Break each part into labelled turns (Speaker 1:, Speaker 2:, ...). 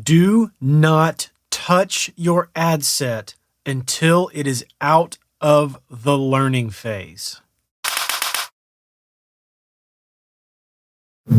Speaker 1: Do not touch your ad set until it is out of the learning phase.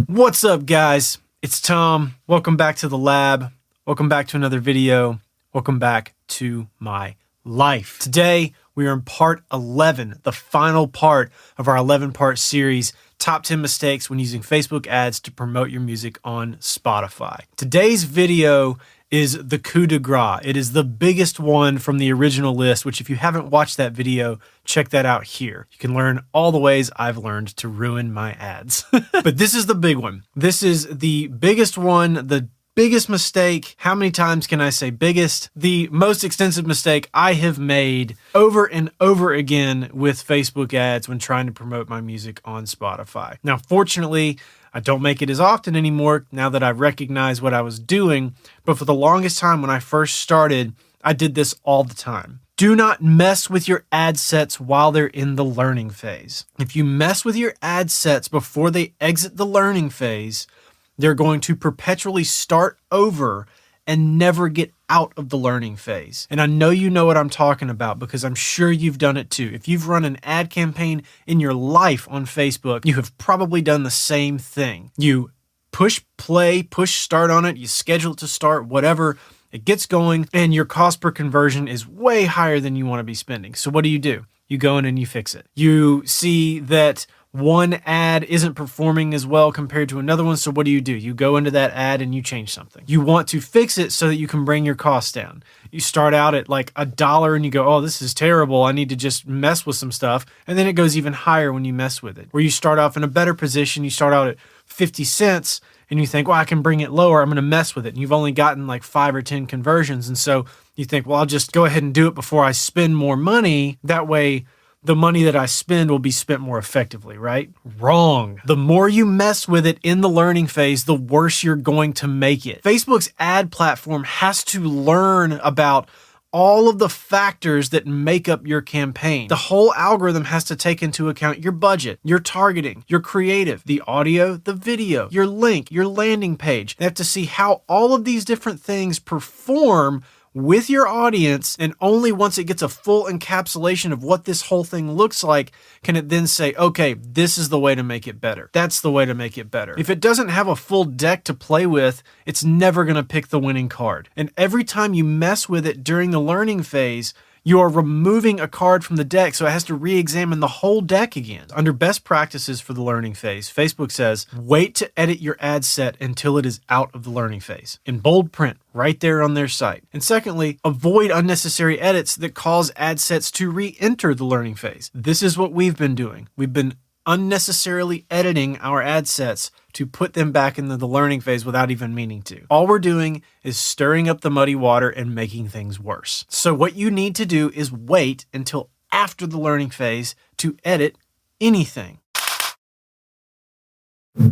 Speaker 1: What's up, guys? It's Tom. Welcome back to the lab. Welcome back to another video. Welcome back to my life. Today, we are in part 11, the final part of our 11-part series, Top 10 Mistakes When Using Facebook Ads to Promote Your Music on Spotify. Today's video is the coup de grace. It is the biggest one from the original list, which if you haven't watched that video, check that out here. You can learn all the ways I've learned to ruin my ads. But this is the big one. This is the biggest one, the biggest mistake. How many times can I say biggest? The most extensive mistake I have made over and over again with Facebook ads when trying to promote my music on Spotify. Now, fortunately, I don't make it as often anymore now that I recognize what I was doing, but for the longest time when I first started, I did this all the time. Do not mess with your ad sets while they're in the learning phase. If you mess with your ad sets before they exit the learning phase, they're going to perpetually start over and never get out of the learning phase. And I know you know what I'm talking about because I'm sure you've done it too. If you've run an ad campaign in your life on Facebook, you have probably done the same thing. You push play, push start on it, you schedule it to start, whatever, it gets going, and your cost per conversion is way higher than you want to be spending. So what do? You go in and you fix it. You see that one ad isn't performing as well compared to another one, so what do? You go into that ad and you change something. You want to fix it so that you can bring your costs down. You start out at like $1 and you go, oh, this is terrible. I need to just mess with some stuff. And then it goes even higher when you mess with it. Where you start off in a better position, you start out at 50 cents and you think, well, I can bring it lower. I'm going to mess with it. And you've only gotten like 5 or 10 conversions. And so you think, well, I'll just go ahead and do it before I spend more money. That way, the money that I spend will be spent more effectively, right? Wrong. The more you mess with it in the learning phase, the worse you're going to make it. Facebook's ad platform has to learn about all of the factors that make up your campaign. The whole algorithm has to take into account your budget, your targeting, your creative, the audio, the video, your link, your landing page. They have to see how all of these different things perform with your audience, and only once it gets a full encapsulation of what this whole thing looks like can it then say, okay, this is the way to make it better. That's the way to make it better. If it doesn't have a full deck to play with, it's never going to pick the winning card. And every time you mess with it during the learning phase, you are removing a card from the deck, so it has to re-examine the whole deck again. Under best practices for the learning phase, Facebook says, wait to edit your ad set until it is out of the learning phase. In bold print, right there on their site. And secondly, avoid unnecessary edits that cause ad sets to re-enter the learning phase. This is what we've been doing. We've been unnecessarily editing our ad sets to put them back into the learning phase without even meaning to. All we're doing is stirring up the muddy water and making things worse. So what you need to do is wait until after the learning phase to edit anything.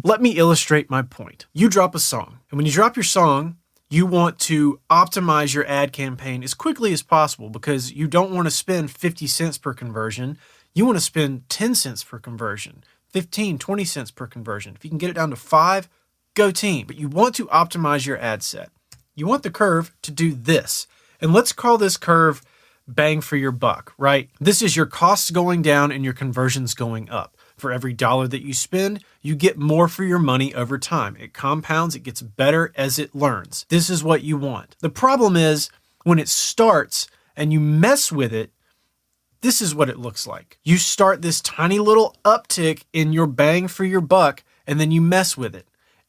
Speaker 1: Let me illustrate my point. You drop a song, and when you drop your song, you want to optimize your ad campaign as quickly as possible because you don't want to spend 50 cents per conversion. You want to spend 10 cents per conversion, 15, 20 cents per conversion. If you can get it down to 5, go team. But you want to optimize your ad set. You want the curve to do this. And let's call this curve bang for your buck, right? This is your costs going down and your conversions going up. For every dollar that you spend, you get more for your money over time. It compounds, it gets better as it learns. This is what you want. The problem is when it starts and you mess with it, this is what it looks like. You start this tiny little uptick in your bang for your buck, and then you mess with it.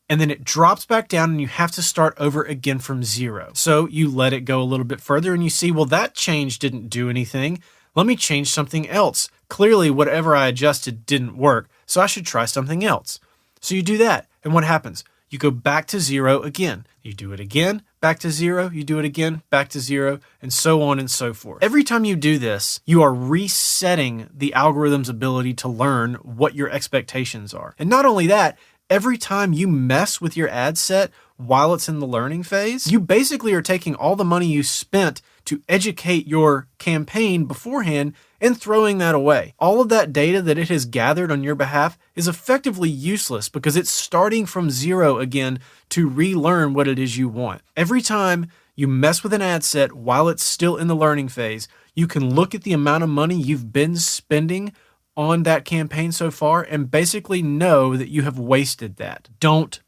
Speaker 1: And then it drops back down and you have to start over again from zero. So you let it go a little bit further and you see, well, that change didn't do anything. Let me change something else. Clearly, whatever I adjusted didn't work, so I should try something else. So you do that, and what happens? You go back to zero again. You do it again, back to zero. You do it again, back to zero, and so on and so forth. Every time you do this, you are resetting the algorithm's ability to learn what your expectations are. And not only that, every time you mess with your ad set while it's in the learning phase, you basically are taking all the money you spent to educate your campaign beforehand and throwing that away. All of that data that it has gathered on your behalf is effectively useless because it's starting from zero again to relearn what it is you want. Every time you mess with an ad set while it's still in the learning phase, you can look at the amount of money you've been spending on that campaign so far and basically know that you have wasted that. Don't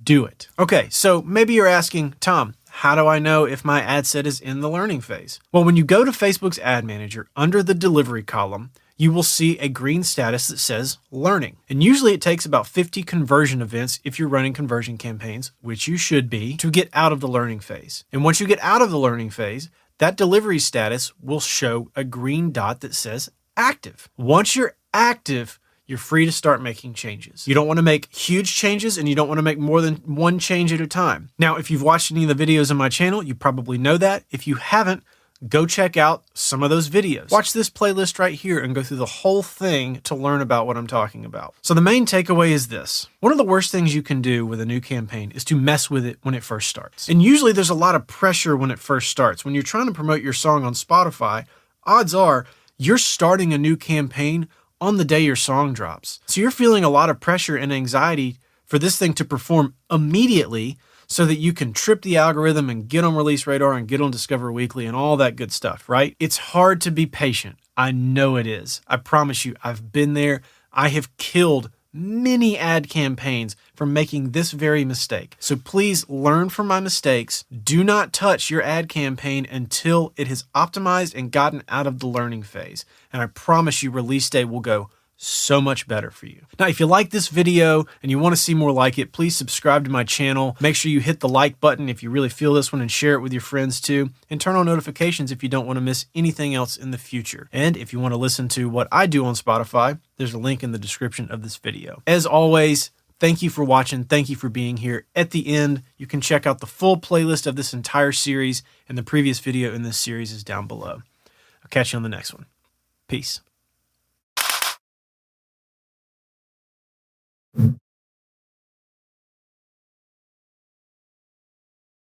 Speaker 1: do it. Okay, so maybe you're asking, Tom, how do I know if my ad set is in the learning phase? Well, when you go to Facebook's Ad Manager, under the delivery column, you will see a green status that says learning. And usually it takes about 50 conversion events if you're running conversion campaigns, which you should be, to get out of the learning phase. And once you get out of the learning phase, that delivery status will show a green dot that says active. Once you're active, you're free to start making changes. You don't want to make huge changes and you don't want to make more than one change at a time. Now, if you've watched any of the videos on my channel, you probably know that. If you haven't, go check out some of those videos. Watch this playlist right here and go through the whole thing to learn about what I'm talking about. So the main takeaway is this. One of the worst things you can do with a new campaign is to mess with it when it first starts. And usually there's a lot of pressure when it first starts. When you're trying to promote your song on Spotify, odds are you're starting a new campaign on the day your song drops. So you're feeling a lot of pressure and anxiety for this thing to perform immediately so that you can trip the algorithm and get on Release Radar and get on Discover Weekly and all that good stuff, right? It's hard to be patient. I know it is. I promise you, I've been there. I have killed many ad campaigns from making this very mistake. So please learn from my mistakes. Do not touch your ad campaign until it has optimized and gotten out of the learning phase. And I promise you, release day will go so much better for you. Now, if you like this video and you want to see more like it, please subscribe to my channel. Make sure you hit the like button if you really feel this one and share it with your friends too. And turn on notifications if you don't want to miss anything else in the future. And if you want to listen to what I do on Spotify, there's a link in the description of this video. As always, thank you for watching. Thank you for being here. At the end, you can check out the full playlist of this entire series, and the previous video in this series is down below. I'll catch you on the next one. Peace.